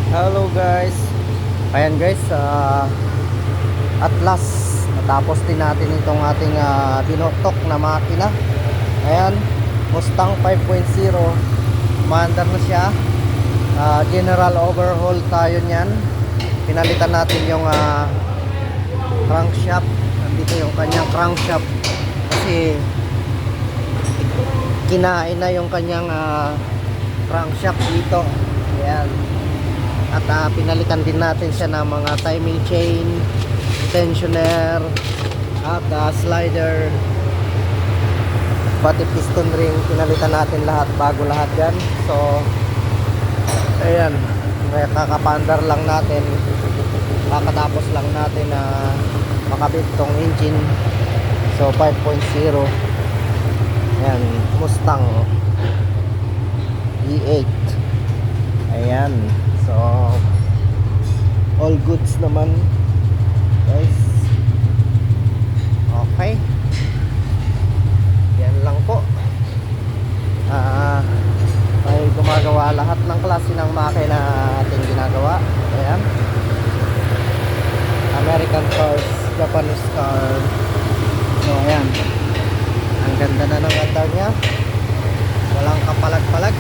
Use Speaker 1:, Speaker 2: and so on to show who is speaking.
Speaker 1: Hello guys. Ayan guys, at last natapos din natin itong ating binotok na makina. Ayan, Mustang 5.0. Maandar na siya. General overhaul tayo niyan. Pinalitan natin yung crankshaft. Nandito yung kanyang crankshaft kasi kinain na yung kanyang crankshaft dito. Ayan. At pinalitan din natin siya ng mga timing chain, tensioner, at slider, pati piston ring. Pinalitan natin lahat, bago lahat yan. So ayan, kakapandar lang natin, kakatapos lang natin na makabit tong engine. So 5.0, ayan, Mustang V8. Ayan, so all goods naman guys. Okay, yan lang po. Ay gumagawa lahat ng klase ng makina ating ginagawa. Ayan, American cars, Japanese car. So ayan, ang ganda na ng andar niya, walang kapalag-palag.